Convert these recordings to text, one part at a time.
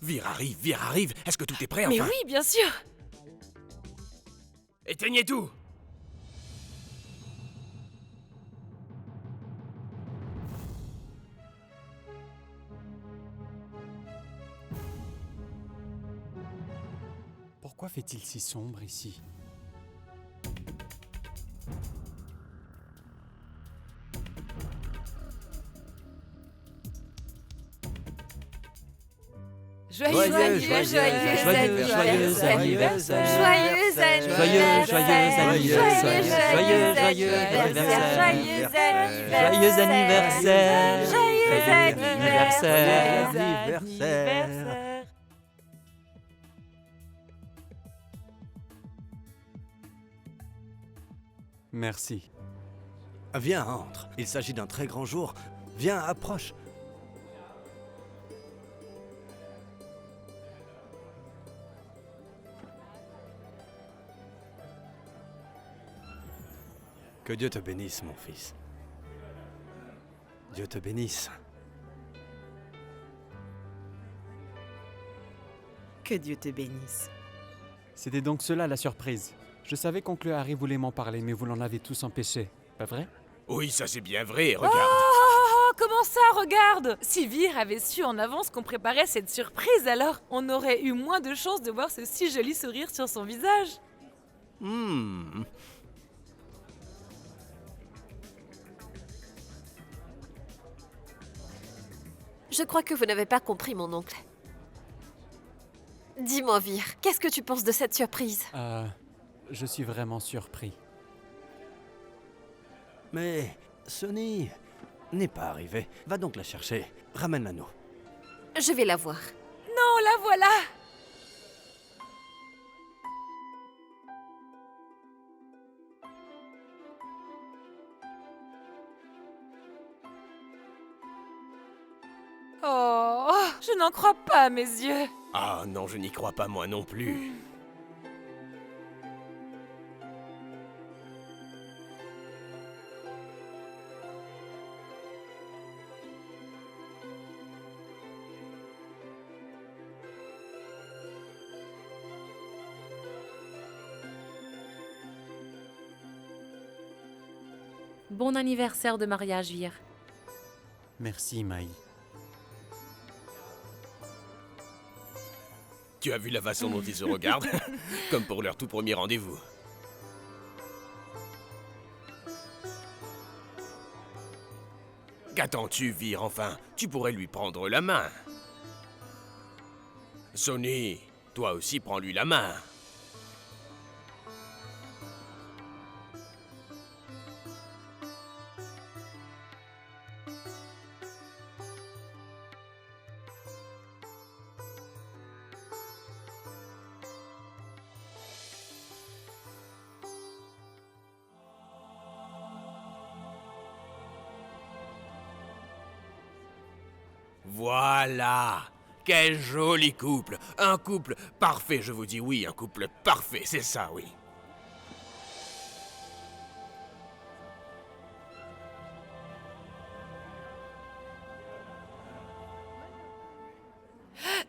Vire arrive. Est-ce que tout est prêt, enfin? Mais oui, bien sûr. Éteignez tout! Pourquoi fait-il si sombre ici? Joyeux anniversaire. Merci. Viens, entre. Il s'agit d'un très grand jour. Viens, approche. Que Dieu te bénisse, mon fils. Dieu te bénisse. Que Dieu te bénisse. C'était donc cela la surprise. Je savais qu'oncle Harry voulait m'en parler, mais vous l'en avez tous empêché. Pas vrai? Oui, ça c'est bien vrai, regarde. Oh, comment ça, regarde! Si Vir avait su en avance qu'on préparait cette surprise, alors on aurait eu moins de chances de voir ce si joli sourire sur son visage. Je crois que vous n'avez pas compris, mon oncle. Dis-moi, Vir, qu'est-ce que tu penses de cette surprise? Je suis vraiment surpris. Mais Sonny n'est pas arrivée. Va donc la chercher. Ramène-la nous. Je vais la voir. Non, la voilà! Oh, je n'en crois pas à mes yeux. Ah non, je n'y crois pas moi non plus. Bon anniversaire de mariage, Vir. Merci, Maï. Tu as vu la façon dont ils se regardent? Comme pour leur tout premier rendez-vous. Qu'attends-tu, Vir, enfin? Tu pourrais lui prendre la main. Sonny, toi aussi prends-lui la main. Voilà! Quel joli couple! Un couple parfait, je vous dis oui, un couple parfait, c'est ça, oui.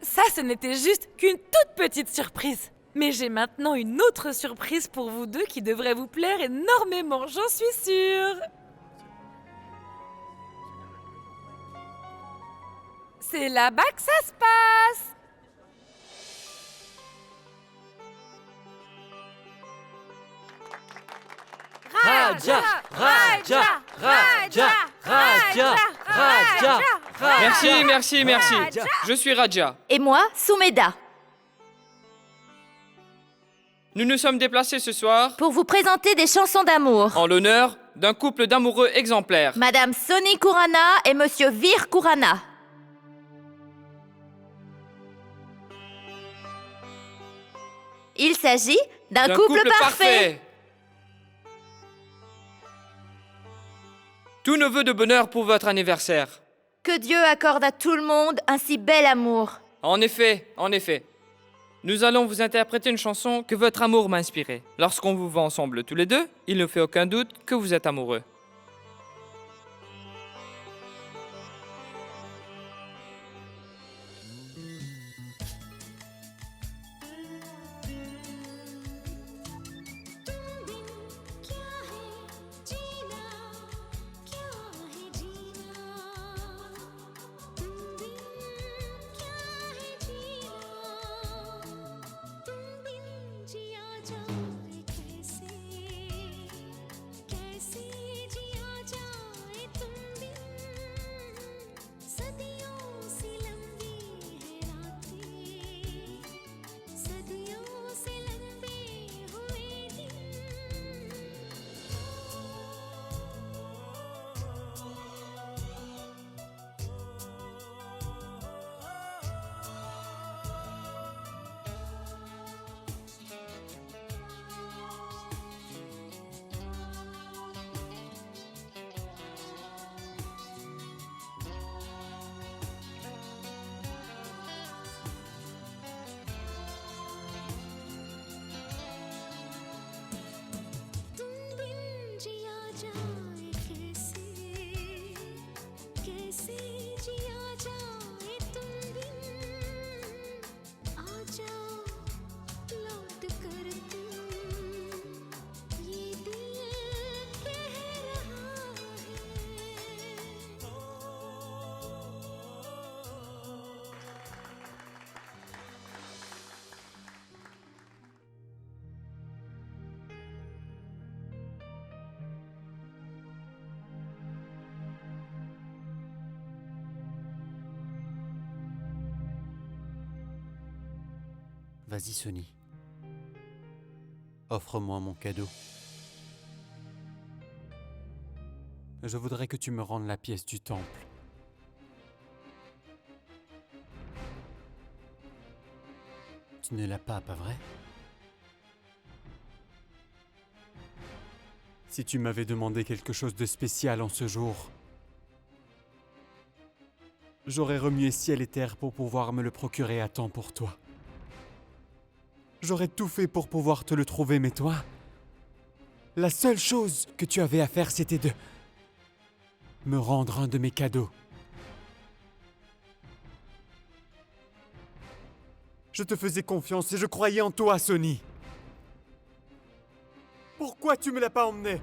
Ça, ce n'était juste qu'une toute petite surprise. Mais j'ai maintenant une autre surprise pour vous deux qui devrait vous plaire énormément, j'en suis sûre. C'est là-bas que ça se passe. Raja, Raja, Raja, Raja, Raja, Raja. Merci. Je suis Raja. Et moi, Soumeda. Nous nous sommes déplacés ce soir Pour vous présenter des chansons d'amour. en l'honneur d'un couple d'amoureux exemplaires. Madame Sonny Kurana et Monsieur Vir Kurana. Il s'agit d'un couple parfait. Tous nos vœux de bonheur pour votre anniversaire. Que Dieu accorde à tout le monde un si bel amour. En effet. Nous allons vous interpréter une chanson que votre amour m'a inspirée. Lorsqu'on vous voit ensemble tous les deux, il ne fait aucun doute que vous êtes amoureux. Vas-y, Sonny. Offre-moi mon cadeau. Je voudrais que tu me rendes la pièce du temple. Tu ne l'as pas vrai? Si tu m'avais demandé quelque chose de spécial en ce jour, j'aurais remué ciel et terre pour pouvoir me le procurer à temps pour toi. J'aurais tout fait pour pouvoir te le trouver, mais toi, la seule chose que tu avais à faire, c'était de me rendre un de mes cadeaux. Je te faisais confiance et je croyais en toi, Sonny. Pourquoi tu me l'as pas emmené?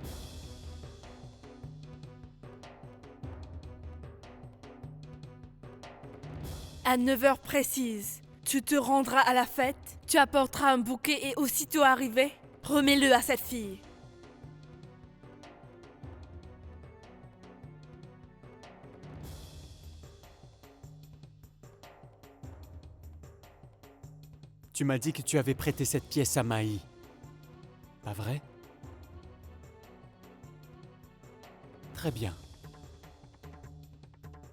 À 9 heures précises, tu te rendras à la fête, tu apporteras un bouquet et aussitôt arrivé, remets-le à cette fille. Tu m'as dit que tu avais prêté cette pièce à Maï. Pas vrai? Très bien.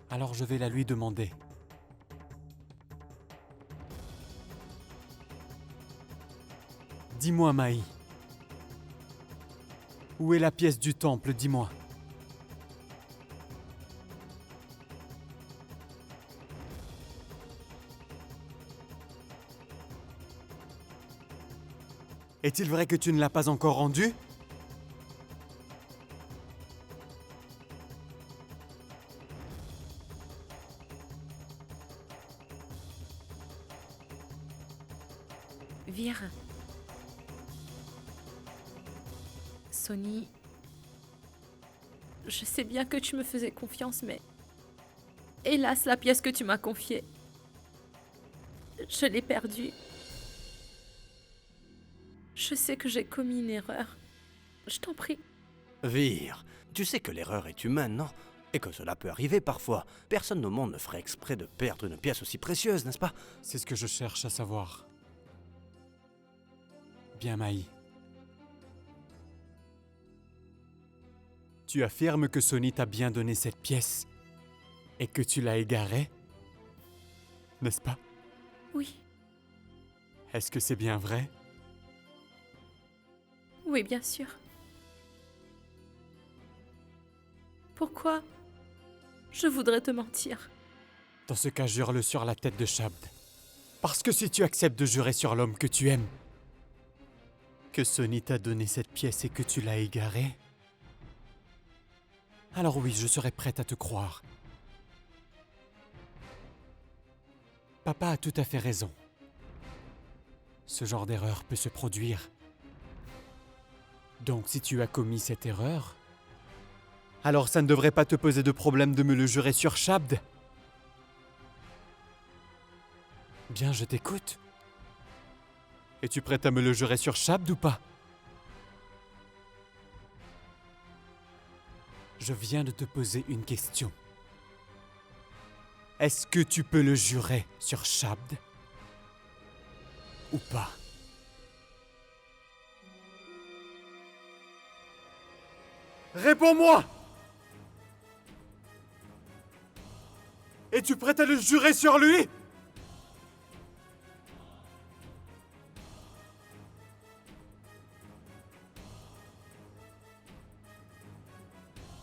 Alors je vais la lui demander. Dis-moi, Maï. Où est la pièce du temple, dis-moi. Est-il vrai que tu ne l'as pas encore rendue? Vir. Sonny. Je sais bien que tu me faisais confiance, mais... Hélas, la pièce que tu m'as confiée... Je l'ai perdue. Je sais que j'ai commis une erreur. Je t'en prie. Vir, tu sais que l'erreur est humaine, non? Et que cela peut arriver parfois. Personne au monde ne ferait exprès de perdre une pièce aussi précieuse, n'est-ce pas? C'est ce que je cherche à savoir. Bien, Maï. Tu affirmes que Sonny t'a bien donné cette pièce et que tu l'as égarée, n'est-ce pas? Oui. Est-ce que c'est bien vrai? Oui, bien sûr. Pourquoi je voudrais te mentir? Dans ce cas, jure-le sur la tête de Shabd. Parce que si tu acceptes de jurer sur l'homme que tu aimes, que Sonny t'a donné cette pièce et que tu l'as égarée, alors oui, je serai prête à te croire. Papa a tout à fait raison. Ce genre d'erreur peut se produire. Donc si tu as commis cette erreur, alors ça ne devrait pas te poser de problème de me le jurer sur Shabd. Bien, je t'écoute. Es-tu prête à me le jurer sur Shabd ou pas? Je viens de te poser une question. Est-ce que tu peux le jurer sur Shabd ou pas? Réponds-moi! Es-tu prête à le jurer sur lui?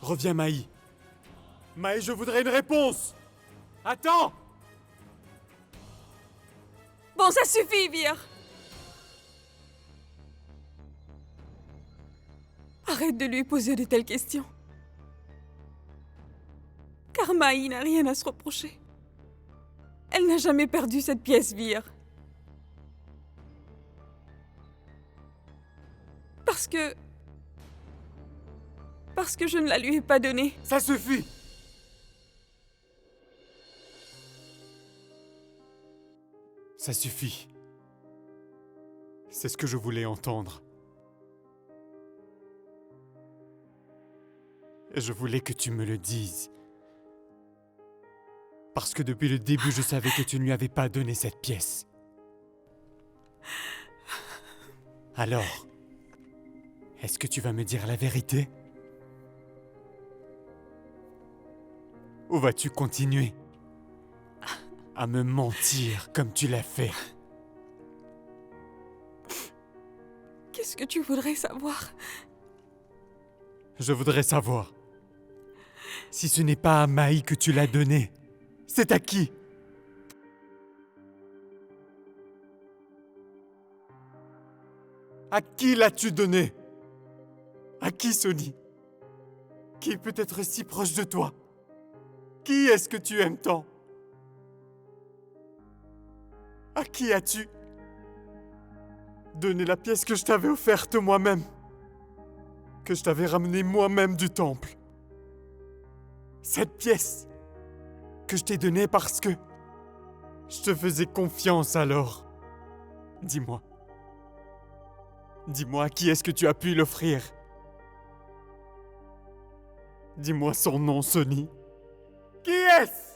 Reviens, Maï. Maï, je voudrais une réponse. Attends! Bon, ça suffit, Vir. Arrête de lui poser de telles questions. Car Maï n'a rien à se reprocher. Elle n'a jamais perdu cette pièce, Vir. Parce que je ne la lui ai pas donnée. Ça suffit! Ça suffit. C'est ce que je voulais entendre. Et je voulais que tu me le dises. Parce que depuis le début, je savais que tu ne lui avais pas donné cette pièce. Alors, est-ce que tu vas me dire la vérité? Ou vas-tu continuer à me mentir comme tu l'as fait? Qu'est-ce que tu voudrais savoir? Je voudrais savoir. Si ce n'est pas à Maï que tu l'as donné, c'est à qui? À qui l'as-tu donné? À qui, Sony? Qui peut être si proche de toi? Qui est-ce que tu aimes tant? À qui as-tu donné la pièce que je t'avais offerte moi-même? Que je t'avais ramenée moi-même du temple? Cette pièce que je t'ai donnée parce que je te faisais confiance alors. Dis-moi. Dis-moi à qui est-ce que tu as pu l'offrir? Dis-moi son nom, Sony. Qui est-ce?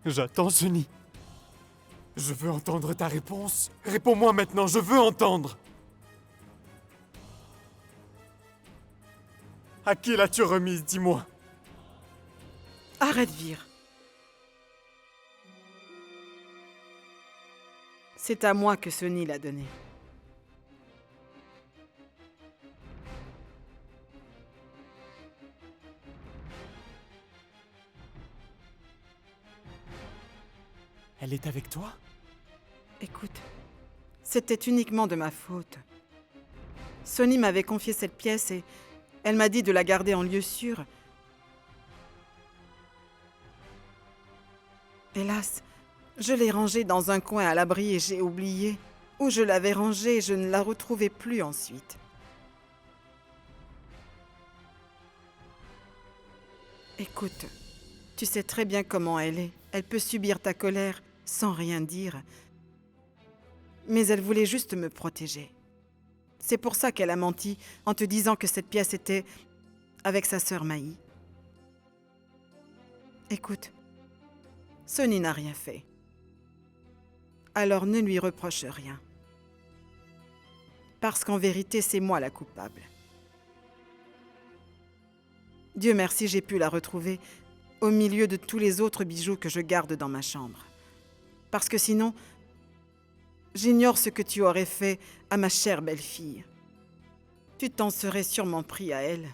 J'attends, Sony. Je veux entendre ta réponse. Réponds-moi maintenant, je veux entendre. À qui l'as-tu remise, dis-moi? Arrête, Vir. C'est à moi que Sony l'a donnée. Elle est avec toi? Écoute, c'était uniquement de ma faute. Sony m'avait confié cette pièce et elle m'a dit de la garder en lieu sûr. Hélas, je l'ai rangée dans un coin à l'abri et j'ai oublié. Où je l'avais rangée, je ne la retrouvai plus ensuite. Écoute, tu sais très bien comment elle est. Elle peut subir ta colère sans rien dire. Mais elle voulait juste me protéger. C'est pour ça qu'elle a menti en te disant que cette pièce était avec sa sœur Maï. Écoute, Sony n'a rien fait. Alors ne lui reproche rien. Parce qu'en vérité, c'est moi la coupable. Dieu merci, j'ai pu la retrouver au milieu de tous les autres bijoux que je garde dans ma chambre. Parce que sinon, j'ignore ce que tu aurais fait à ma chère belle-fille. Tu t'en serais sûrement pris à elle.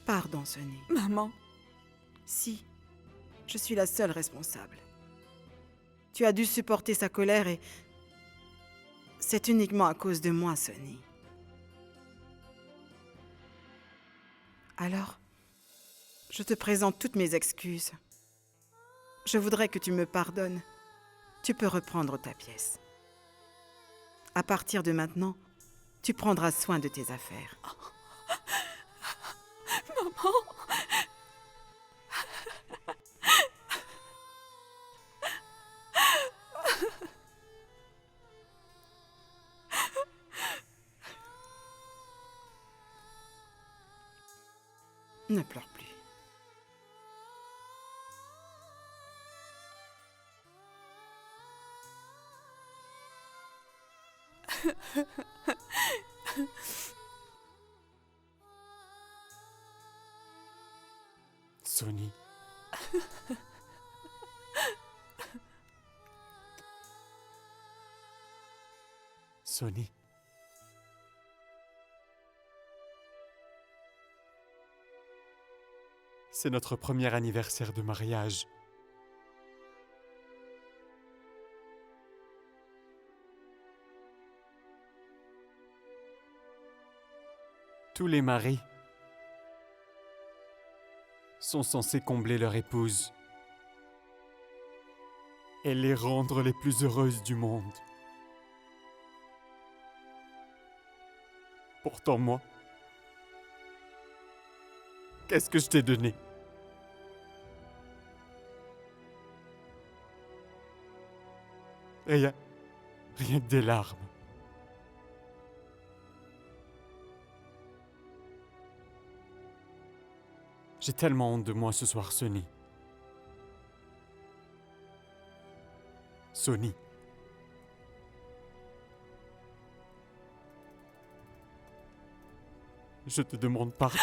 Pardon, Sony. Maman. Si, je suis la seule responsable. Tu as dû supporter sa colère et c'est uniquement à cause de moi, Sony. Alors, je te présente toutes mes excuses. Je voudrais que tu me pardonnes. Tu peux reprendre ta pièce. À partir de maintenant, tu prendras soin de tes affaires. Maman. Ne pleure plus. Sony. Sony. C'est notre premier anniversaire de mariage. Tous les maris sont censés combler leur épouse et les rendre les plus heureuses du monde. Pourtant moi, qu'est-ce que je t'ai donné? Rien que des larmes. J'ai tellement honte de moi ce soir, Sonny. Sonny. Je te demande pardon.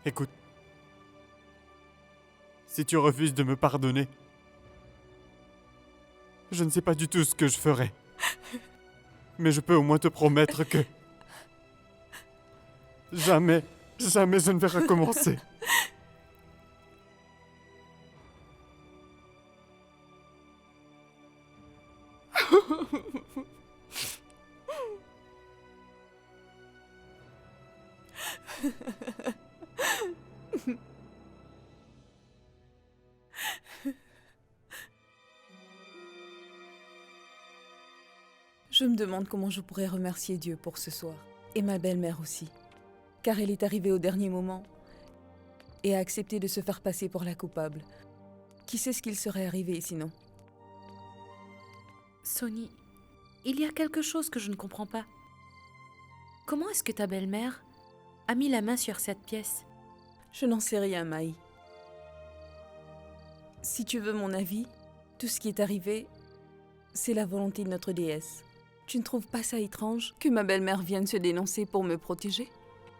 Écoute, si tu refuses de me pardonner, je ne sais pas du tout ce que je ferai. Mais je peux au moins te promettre que jamais je ne vais recommencer. Je me demande comment je pourrais remercier Dieu pour ce soir. Et ma belle-mère aussi. Car elle est arrivée au dernier moment et a accepté de se faire passer pour la coupable. Qui sait ce qu'il serait arrivé sinon? Sonny, il y a quelque chose que je ne comprends pas. Comment est-ce que ta belle-mère a mis la main sur cette pièce? Je n'en sais rien, Maï. Si tu veux mon avis, tout ce qui est arrivé, c'est la volonté de notre déesse. Tu ne trouves pas ça étrange que ma belle-mère vienne se dénoncer pour me protéger?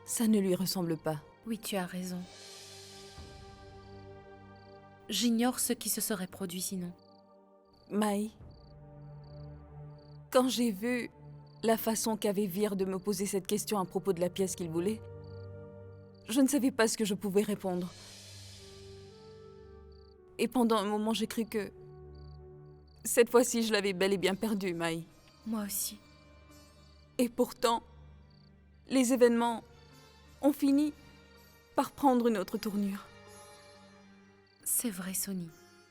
Ça ne lui ressemble pas. Oui, tu as raison. J'ignore ce qui se serait produit sinon. Maï, quand j'ai vu la façon qu'avait Vir de me poser cette question à propos de la pièce qu'il voulait, je ne savais pas ce que je pouvais répondre. Et pendant un moment, j'ai cru que cette fois-ci, je l'avais bel et bien perdu, Maï. Moi aussi. Et pourtant, les événements ont fini par prendre une autre tournure. C'est vrai, Sonny.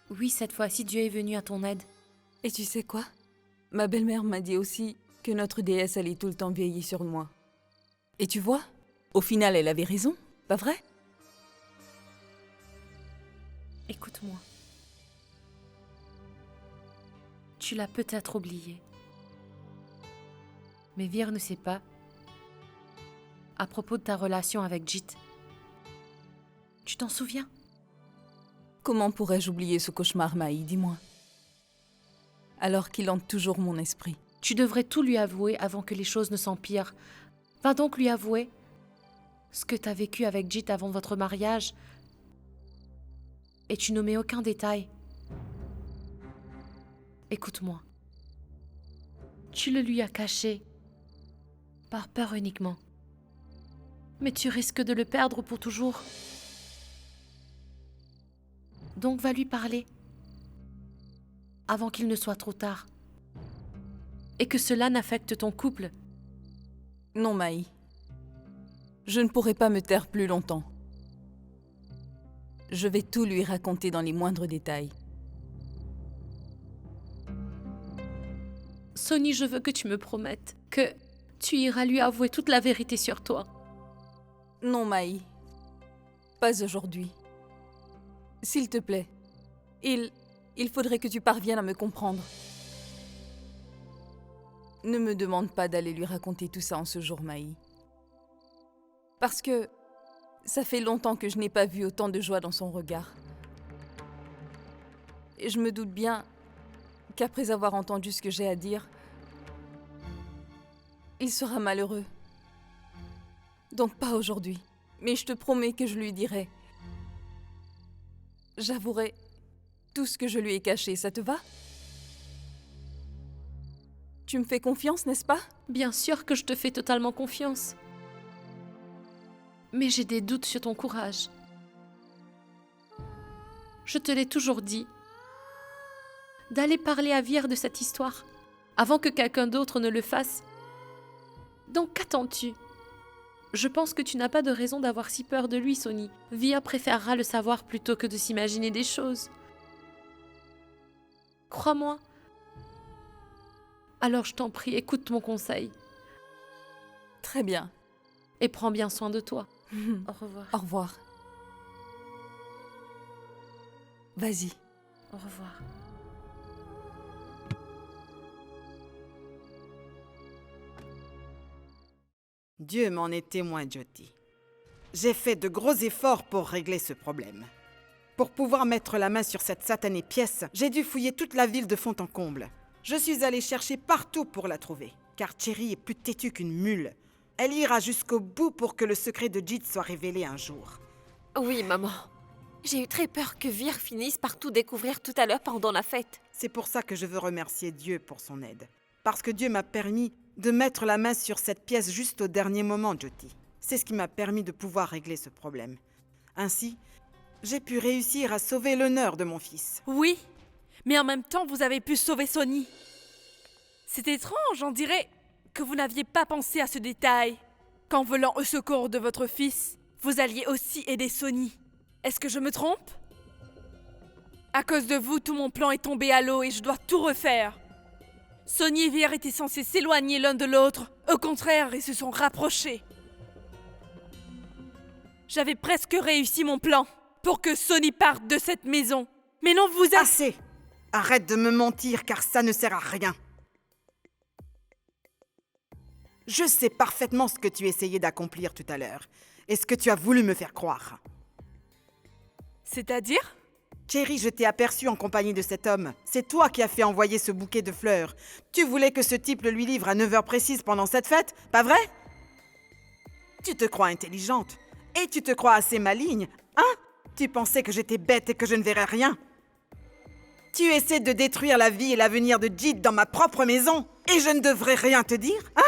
Oui, cette fois-ci, Dieu est venu à ton aide. Et tu sais quoi? Ma belle-mère m'a dit aussi que notre déesse allait tout le temps veiller sur moi. Et tu vois, au final, elle avait raison, pas vrai? Écoute-moi. Tu l'as peut-être oublié. Mais Vir ne sait pas. À propos de ta relation avec Jit. Tu t'en souviens? Comment pourrais-je oublier ce cauchemar, Maï, dis-moi? Alors qu'il hante toujours mon esprit. Tu devrais tout lui avouer avant que les choses ne s'empirent. Va donc lui avouer ce que t'as vécu avec Jit avant votre mariage. Et tu n'omets aucun détail. Écoute-moi. Tu le lui as caché. Par peur uniquement. Mais tu risques de le perdre pour toujours. Donc va lui parler. Avant qu'il ne soit trop tard. Et que cela n'affecte ton couple. Non, Maï. Je ne pourrai pas me taire plus longtemps. Je vais tout lui raconter dans les moindres détails. Sonny, je veux que tu me promettes que tu iras lui avouer toute la vérité sur toi. Non, Maï. Pas aujourd'hui. S'il te plaît. Il faudrait que tu parviennes à me comprendre. Ne me demande pas d'aller lui raconter tout ça en ce jour, Maï. Parce que ça fait longtemps que je n'ai pas vu autant de joie dans son regard. Et je me doute bien qu'après avoir entendu ce que j'ai à dire, il sera malheureux. Donc pas aujourd'hui. Mais je te promets que je lui dirai. J'avouerai tout ce que je lui ai caché, ça te va? Tu me fais confiance, n'est-ce pas? Bien sûr que je te fais totalement confiance. Mais j'ai des doutes sur ton courage. Je te l'ai toujours dit. D'aller parler à Vir de cette histoire, avant que quelqu'un d'autre ne le fasse. Donc qu'attends-tu? Je pense que tu n'as pas de raison d'avoir si peur de lui, Sonny. Vir préférera le savoir plutôt que de s'imaginer des choses. Crois-moi. Alors je t'en prie, écoute mon conseil. Très bien. Et prends bien soin de toi. Au revoir. Au revoir. Vas-y. Au revoir. Dieu m'en est témoin, Jyoti. J'ai fait de gros efforts pour régler ce problème. Pour pouvoir mettre la main sur cette satanée pièce, j'ai dû fouiller toute la ville de fond en comble. Je suis allée chercher partout pour la trouver, car Cherry est plus têtue qu'une mule. Elle ira jusqu'au bout pour que le secret de Jit soit révélé un jour. Oui, maman. J'ai eu très peur que Vir finisse par tout découvrir tout à l'heure pendant la fête. C'est pour ça que je veux remercier Dieu pour son aide. Parce que Dieu m'a permis de mettre la main sur cette pièce juste au dernier moment, Jyoti. C'est ce qui m'a permis de pouvoir régler ce problème. Ainsi, j'ai pu réussir à sauver l'honneur de mon fils. Oui, mais en même temps, vous avez pu sauver Sonny. C'est étrange, on dirait que vous n'aviez pas pensé à ce détail. Qu'en volant au secours de votre fils, vous alliez aussi aider Sonny. Est-ce que je me trompe? À cause de vous, tout mon plan est tombé à l'eau et je dois tout refaire. Sonny et Vir étaient censés s'éloigner l'un de l'autre. Au contraire, ils se sont rapprochés. J'avais presque réussi mon plan pour que Sonny parte de cette maison. Mais non, vous... Assez! Arrête de me mentir, car ça ne sert à rien. Je sais parfaitement ce que tu essayais d'accomplir tout à l'heure, et ce que tu as voulu me faire croire. C'est-à-dire? Cherry, je t'ai aperçu en compagnie de cet homme. C'est toi qui as fait envoyer ce bouquet de fleurs. Tu voulais que ce type le lui livre à 9h précises pendant cette fête, pas vrai? Tu te crois intelligente, et tu te crois assez maligne, hein? Tu pensais que j'étais bête et que je ne verrais rien? Tu essaies de détruire la vie et l'avenir de Jit dans ma propre maison, et je ne devrais rien te dire, hein?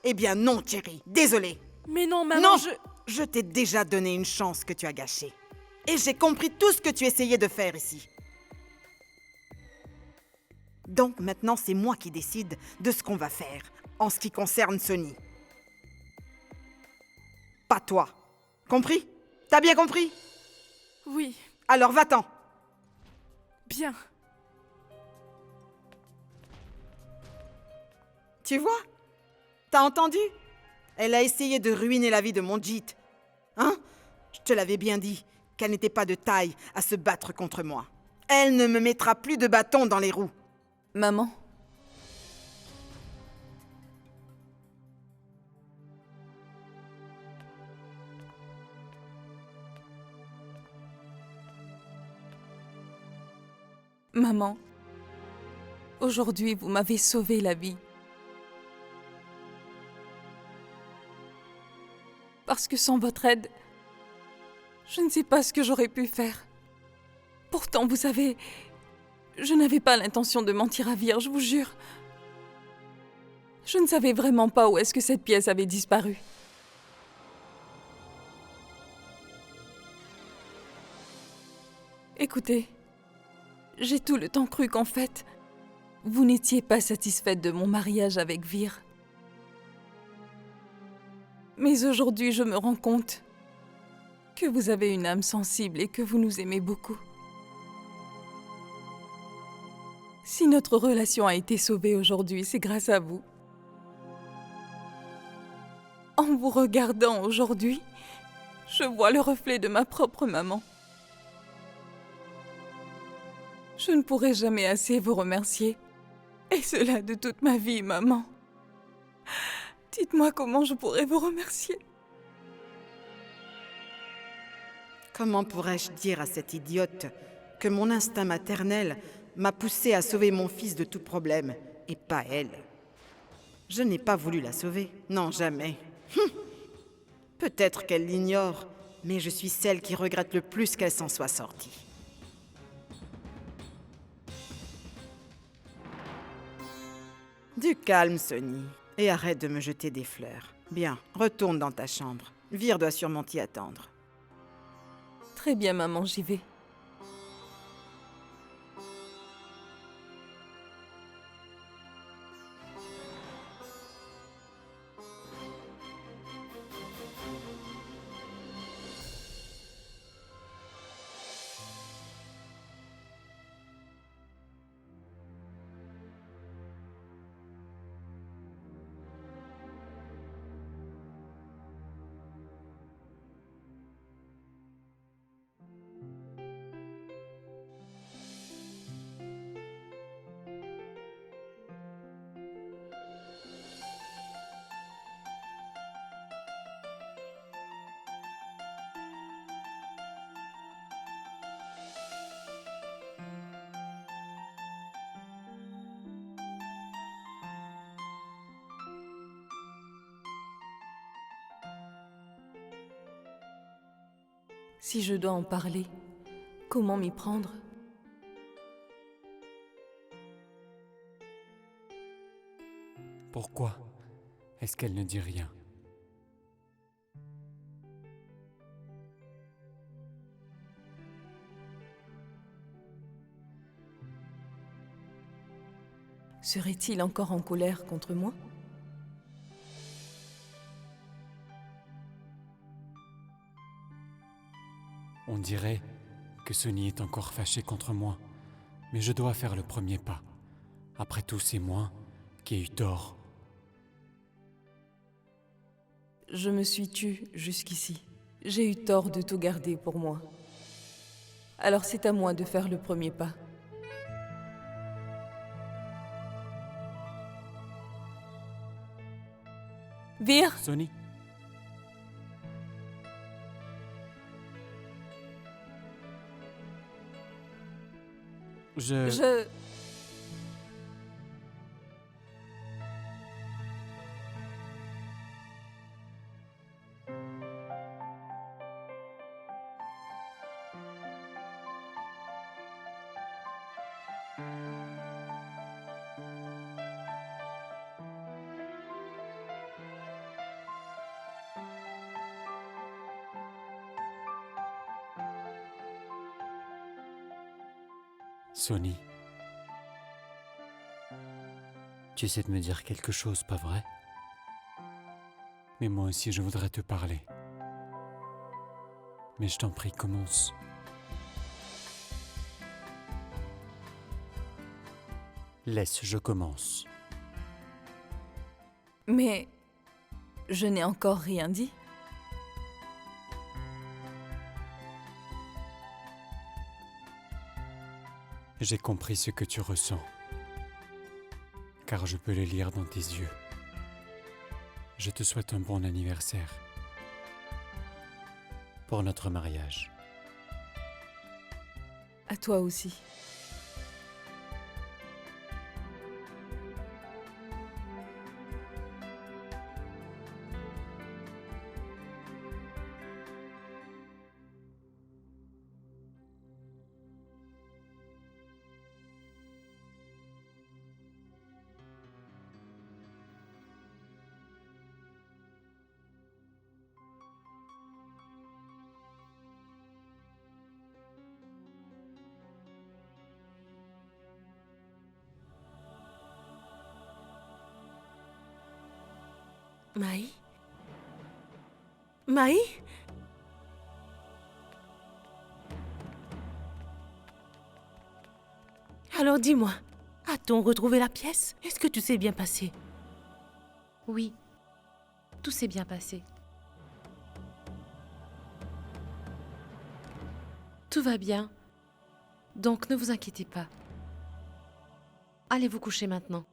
Eh bien non, Cherry, désolée. Mais non, maman, non, je t'ai déjà donné une chance que tu as gâchée. Et j'ai compris tout ce que tu essayais de faire ici. Donc maintenant, c'est moi qui décide de ce qu'on va faire en ce qui concerne Sonny. Pas toi. Compris? T'as bien compris? Oui. Alors va-t'en. Bien. Tu vois? T'as entendu? Elle a essayé de ruiner la vie de mon Jit. Hein? Je te l'avais bien dit, qu'elle n'était pas de taille à se battre contre moi. Elle ne me mettra plus de bâton dans les roues. Maman. Maman. Aujourd'hui, vous m'avez sauvé la vie. Parce que sans votre aide, je ne sais pas ce que j'aurais pu faire. Pourtant, vous savez, je n'avais pas l'intention de mentir à Vir, je vous jure. Je ne savais vraiment pas où est-ce que cette pièce avait disparu. Écoutez, j'ai tout le temps cru qu'en fait, vous n'étiez pas satisfaite de mon mariage avec Vir. Mais aujourd'hui, je me rends compte que vous avez une âme sensible et que vous nous aimez beaucoup. Si notre relation a été sauvée aujourd'hui, c'est grâce à vous. En vous regardant aujourd'hui, je vois le reflet de ma propre maman. Je ne pourrai jamais assez vous remercier. Et cela de toute ma vie, maman. Dites-moi comment je pourrais vous remercier. Comment pourrais-je dire à cette idiote que mon instinct maternel m'a poussé à sauver mon fils de tout problème, et pas elle? Je n'ai pas voulu la sauver, non, jamais. Peut-être qu'elle l'ignore, mais je suis celle qui regrette le plus qu'elle s'en soit sortie. Du calme, Sonny, et arrête de me jeter des fleurs. Bien, retourne dans ta chambre. Vir doit sûrement t'y attendre. Très bien, maman, j'y vais. Si je dois en parler, comment m'y prendre? Pourquoi est-ce qu'elle ne dit rien? Serait-il encore en colère contre moi? On dirait que Sonny est encore fâchée contre moi, mais je dois faire le premier pas. Après tout, c'est moi qui ai eu tort. Je me suis tue jusqu'ici. J'ai eu tort de tout garder pour moi. Alors c'est à moi de faire le premier pas. Vir! Sonny? Je... Sonny, tu essaies de me dire quelque chose, pas vrai? Mais moi aussi, je voudrais te parler. Mais je t'en prie, commence. Laisse, je commence. Mais... je n'ai encore rien dit. J'ai compris ce que tu ressens, car je peux le lire dans tes yeux. Je te souhaite un bon anniversaire pour notre mariage. À toi aussi. Maï? Maï? Alors dis-moi, a-t-on retrouvé la pièce? Est-ce que tout s'est bien passé? Oui, tout s'est bien passé. Tout va bien, donc ne vous inquiétez pas. Allez vous coucher maintenant.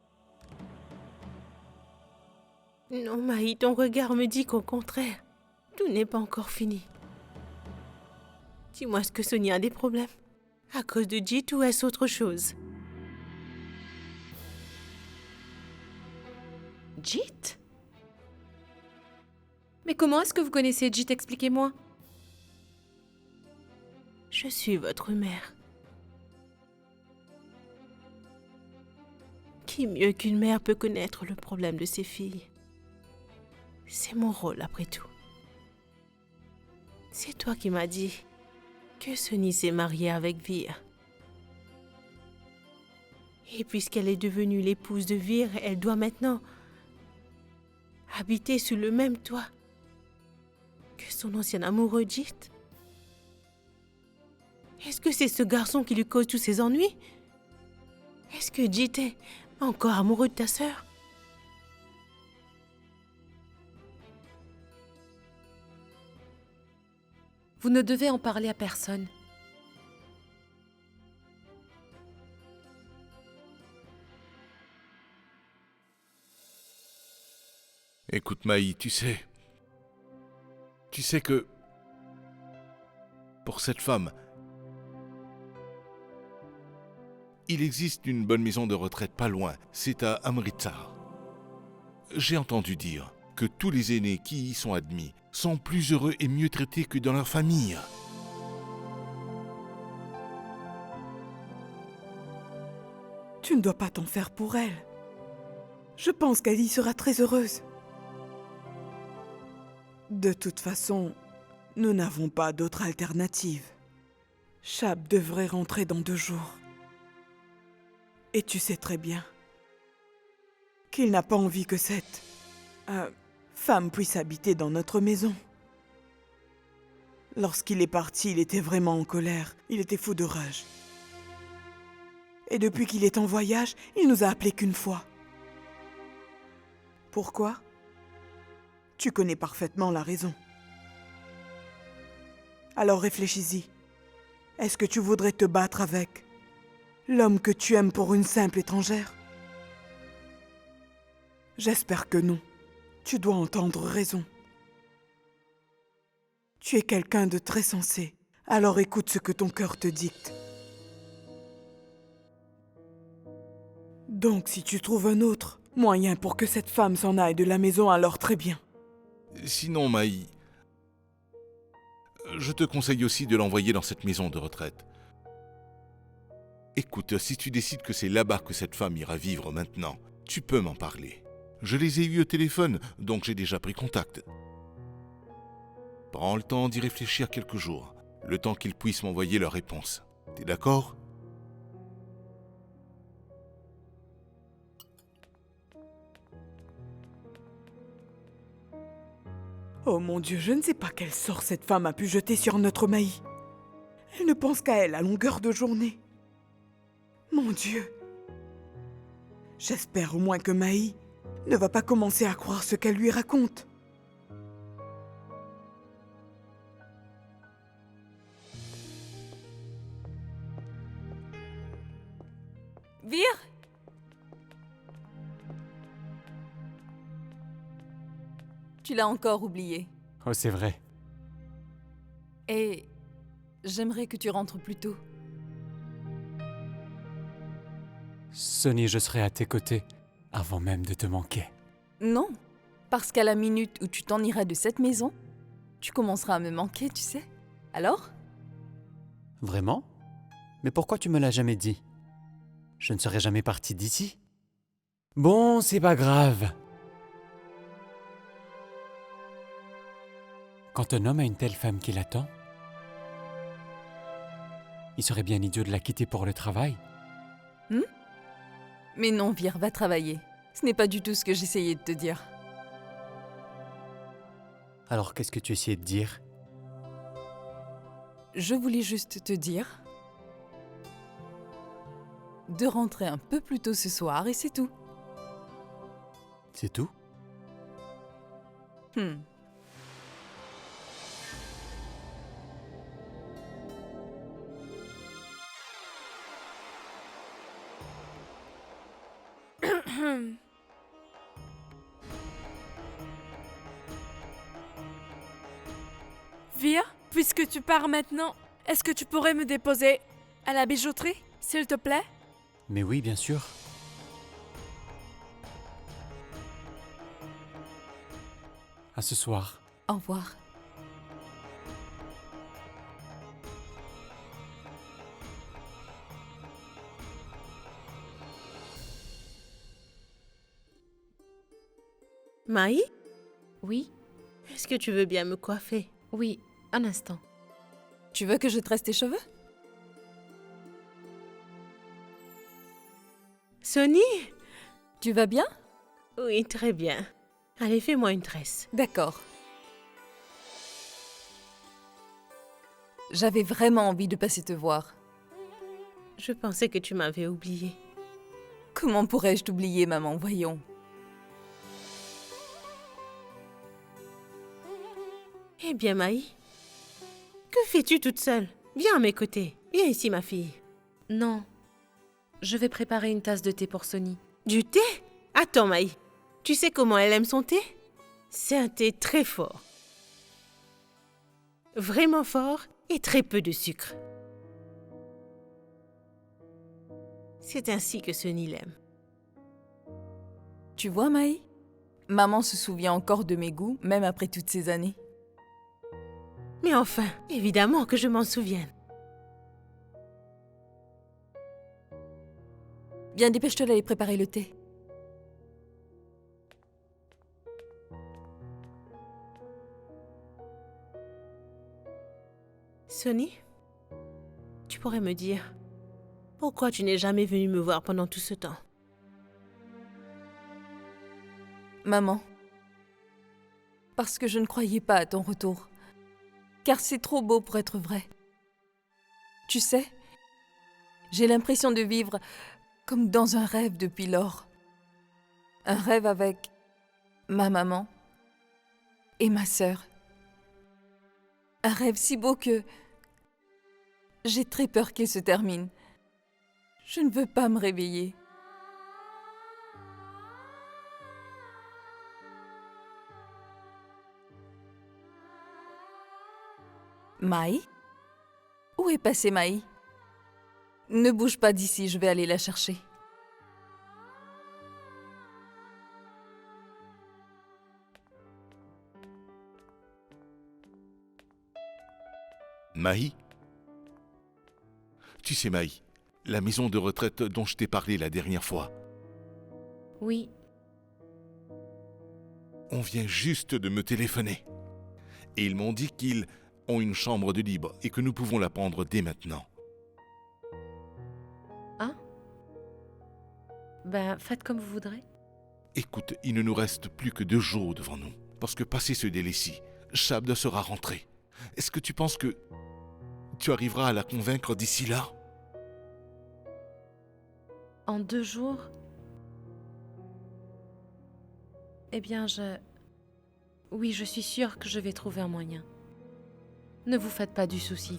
Non, Maï, ton regard me dit qu'au contraire, tout n'est pas encore fini. Dis-moi, est-ce que Sonia a des problèmes? À cause de Jit ou est-ce autre chose? Jit? Mais comment est-ce que vous connaissez Jit? Expliquez-moi. Je suis votre mère. Qui mieux qu'une mère peut connaître le problème de ses filles? C'est mon rôle après tout. C'est toi qui m'as dit que Sonny s'est mariée avec Vir. Et puisqu'elle est devenue l'épouse de Vir, elle doit maintenant habiter sous le même toit que son ancien amoureux Jit. Est-ce que c'est ce garçon qui lui cause tous ses ennuis? Est-ce que Jit est encore amoureux de ta sœur? Vous ne devez en parler à personne. Écoute Maï, tu sais que pour cette femme, il existe une bonne maison de retraite pas loin, c'est à Amritsar. J'ai entendu dire que tous les aînés qui y sont admis sont plus heureux et mieux traités que dans leur famille. Tu ne dois pas t'en faire pour elle. Je pense qu'elle y sera très heureuse. De toute façon, nous n'avons pas d'autre alternative. Chab devrait rentrer dans 2 jours. Et tu sais très bien qu'il n'a pas envie que cette femme puisse habiter dans notre maison. Lorsqu'il est parti, il était vraiment en colère. Il était fou de rage. Et depuis qu'il est en voyage, il nous a appelés qu'une fois. Pourquoi? Tu connais parfaitement la raison. Alors réfléchis-y. Est-ce que tu voudrais te battre avec l'homme que tu aimes pour une simple étrangère? J'espère que non. Tu dois entendre raison. Tu es quelqu'un de très sensé. Alors écoute ce que ton cœur te dicte. Donc si tu trouves un autre moyen pour que cette femme s'en aille de la maison, alors très bien. Sinon, Maï, je te conseille aussi de l'envoyer dans cette maison de retraite. Écoute, si tu décides que c'est là-bas que cette femme ira vivre maintenant, tu peux m'en parler. Je les ai eus au téléphone, donc j'ai déjà pris contact. Prends le temps d'y réfléchir quelques jours, le temps qu'ils puissent m'envoyer leur réponse. T'es d'accord ? Oh mon Dieu, je ne sais pas quel sort cette femme a pu jeter sur notre Maï. Elle ne pense qu'à elle à longueur de journée. Mon Dieu. J'espère au moins que Maï ne va pas commencer à croire ce qu'elle lui raconte. Vir? Tu l'as encore oublié. Oh, c'est vrai. Et j'aimerais que tu rentres plus tôt. Sonny, je serai à tes côtés avant même de te manquer. Non, parce qu'à la minute où tu t'en iras de cette maison, tu commenceras à me manquer, tu sais. Alors? Vraiment? Mais pourquoi tu me l'as jamais dit? Je ne serais jamais parti d'ici. Bon, c'est pas grave. Quand un homme a une telle femme qui l'attend, il serait bien idiot de la quitter pour le travail. Mais non, Vir, va travailler. Ce n'est pas du tout ce que j'essayais de te dire. Alors qu'est-ce que tu essayais de dire? Je voulais juste te dire de rentrer un peu plus tôt ce soir et c'est tout. C'est tout? Vir, puisque tu pars maintenant, est-ce que tu pourrais me déposer à la bijouterie, s'il te plaît? Mais oui, bien sûr. À ce soir. Au revoir. Maï? Oui? Est-ce que tu veux bien me coiffer? Oui, un instant. Tu veux que je tresse tes cheveux? Sonny? Tu vas bien? Oui, très bien. Allez, fais-moi une tresse. D'accord. J'avais vraiment envie de passer te voir. Je pensais que tu m'avais oublié. Comment pourrais-je t'oublier, maman? Voyons. Eh bien, Maï, que fais-tu toute seule? Viens à mes côtés. Viens ici, ma fille. Non. Je vais préparer une tasse de thé pour Sonny. Du thé? Attends, Maï. Tu sais comment elle aime son thé? C'est un thé très fort. Vraiment fort et très peu de sucre. C'est ainsi que Sonny l'aime. Tu vois, Maï? Maman se souvient encore de mes goûts, même après toutes ces années. Mais enfin, évidemment que je m'en souvienne. Viens, dépêche-toi d'aller préparer le thé. Sonny, tu pourrais me dire pourquoi tu n'es jamais venue me voir pendant tout ce temps? Maman, parce que je ne croyais pas à ton retour. Car c'est trop beau pour être vrai. Tu sais, j'ai l'impression de vivre comme dans un rêve depuis lors. Un rêve avec ma maman et ma sœur. Un rêve si beau que j'ai très peur qu'il se termine. Je ne veux pas me réveiller. Maï? Où est passée Maï? Ne bouge pas d'ici, je vais aller la chercher. Maï? Tu sais, Maï, la maison de retraite dont je t'ai parlé la dernière fois, Oui, on vient juste de me téléphoner. Et ils m'ont dit qu'ils ont une chambre de libre et que nous pouvons la prendre dès maintenant. ben faites comme vous voudrez. Écoute, il ne nous reste plus que 2 jours devant nous. Parce que passé ce délai-ci, Shabda sera rentrée. Est-ce que tu penses que tu arriveras à la convaincre d'ici là? En 2 jours? Eh bien, Oui, je suis sûre que je vais trouver un moyen. Ne vous faites pas du souci.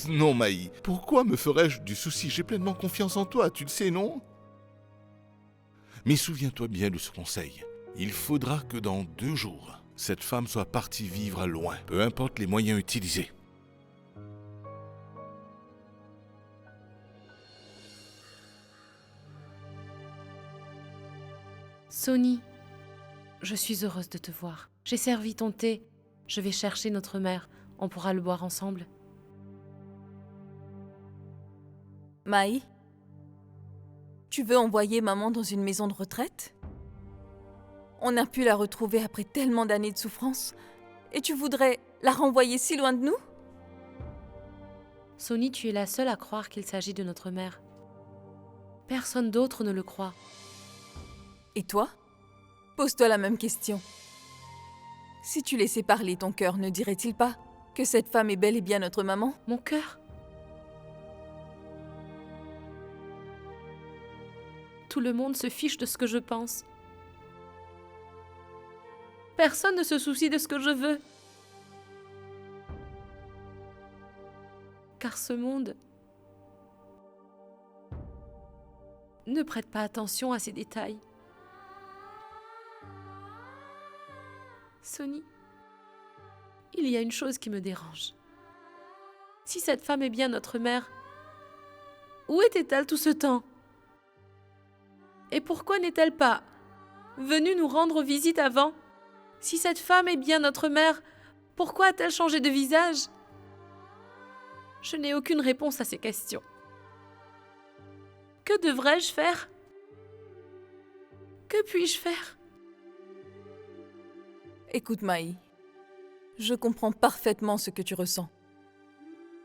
Non, Maï, pourquoi me ferais-je du souci? J'ai pleinement confiance en toi, tu le sais, non? Mais souviens-toi bien de ce conseil. Il faudra que dans 2 jours, cette femme soit partie vivre à loin, peu importe les moyens utilisés. Sonny, je suis heureuse de te voir. J'ai servi ton thé. Je vais chercher notre mère. On pourra le boire ensemble. Maï? Tu veux envoyer maman dans une maison de retraite? On a pu la retrouver après tellement d'années de souffrance. Et tu voudrais la renvoyer si loin de nous? Sonny, tu es la seule à croire qu'il s'agit de notre mère. Personne d'autre ne le croit. Et toi? Pose-toi la même question. Si tu laissais parler ton cœur, ne dirait-il pas que cette femme est bel et bien notre maman? Mon cœur? Tout le monde se fiche de ce que je pense. Personne ne se soucie de ce que je veux. Car ce monde ne prête pas attention à ces détails. Sonny, il y a une chose qui me dérange. Si cette femme est bien notre mère, où était-elle tout ce temps? Et pourquoi n'est-elle pas venue nous rendre visite avant? Si cette femme est bien notre mère, pourquoi a-t-elle changé de visage? Je n'ai aucune réponse à ces questions. Que devrais-je faire? Que puis-je faire? Écoute, Maï, je comprends parfaitement ce que tu ressens.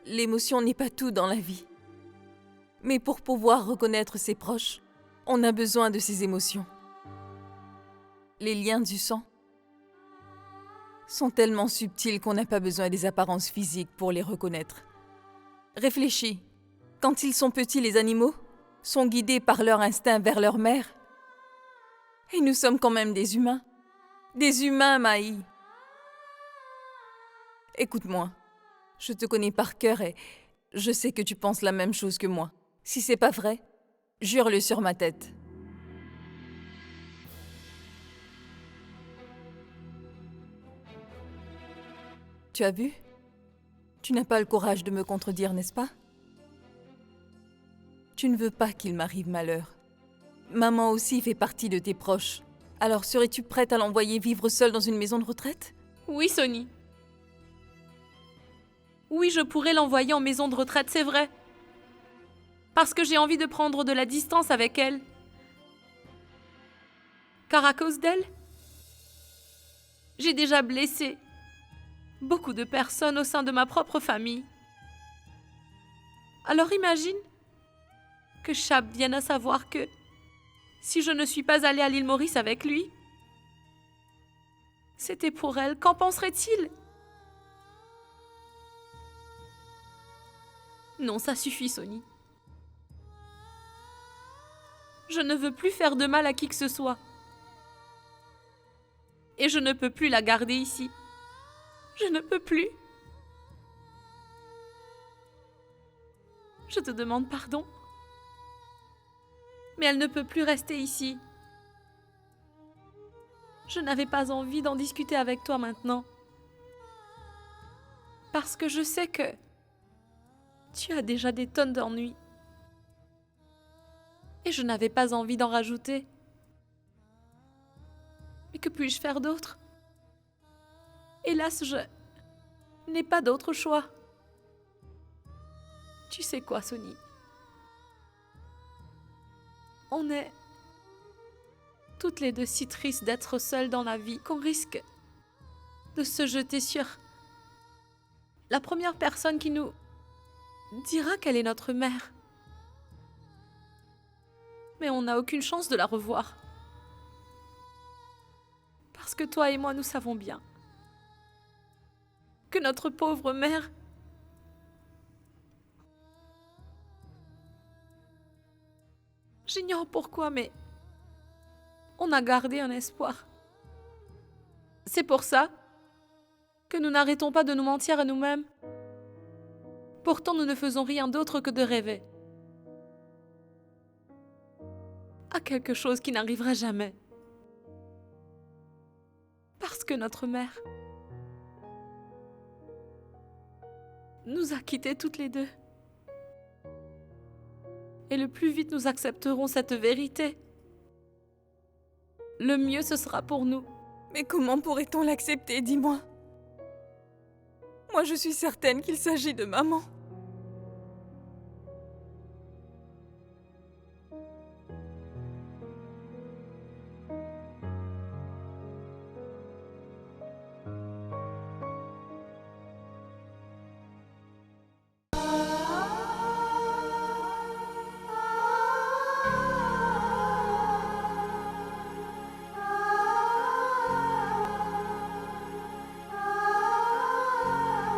L'émotion n'est pas tout dans la vie. Mais pour pouvoir reconnaître ses proches, on a besoin de ces émotions. Les liens du sang sont tellement subtils qu'on n'a pas besoin des apparences physiques pour les reconnaître. Réfléchis, quand ils sont petits, les animaux sont guidés par leur instinct vers leur mère. Et nous sommes quand même des humains. Des humains, Maï. Écoute-moi, je te connais par cœur et je sais que tu penses la même chose que moi. Si c'est pas vrai, jure-le sur ma tête. Tu as vu? Tu n'as pas le courage de me contredire, n'est-ce pas? Tu ne veux pas qu'il m'arrive malheur. Maman aussi fait partie de tes proches. Alors serais-tu prête à l'envoyer vivre seule dans une maison de retraite? Oui, Sonny. Oui, je pourrais l'envoyer en maison de retraite, c'est vrai. Parce que j'ai envie de prendre de la distance avec elle. Car à cause d'elle, j'ai déjà blessé beaucoup de personnes au sein de ma propre famille. Alors imagine que Chab vienne à savoir que si je ne suis pas allée à l'île Maurice avec lui, c'était pour elle. Qu'en penserait-il? Non, ça suffit, Sony. Je ne veux plus faire de mal à qui que ce soit. Et je ne peux plus la garder ici. Je ne peux plus. Je te demande pardon. Mais elle ne peut plus rester ici. Je n'avais pas envie d'en discuter avec toi maintenant. Parce que je sais que tu as déjà des tonnes d'ennuis. Et je n'avais pas envie d'en rajouter. Mais que puis-je faire d'autre? Hélas, je n'ai pas d'autre choix. Tu sais quoi, Sony? On est toutes les deux si tristes d'être seules dans la vie qu'on risque de se jeter sur la première personne qui nous dira qu'elle est notre mère. Mais on n'a aucune chance de la revoir. Parce que toi et moi, nous savons bien que notre pauvre mère j'ignore pourquoi, mais on a gardé un espoir. C'est pour ça que nous n'arrêtons pas de nous mentir à nous-mêmes. Pourtant, nous ne faisons rien d'autre que de rêver à quelque chose qui n'arrivera jamais. Parce que notre mère nous a quittés toutes les deux. Et le plus vite nous accepterons cette vérité, le mieux ce sera pour nous. Mais comment pourrait-on l'accepter, dis-moi? Moi, je suis certaine qu'il s'agit de maman.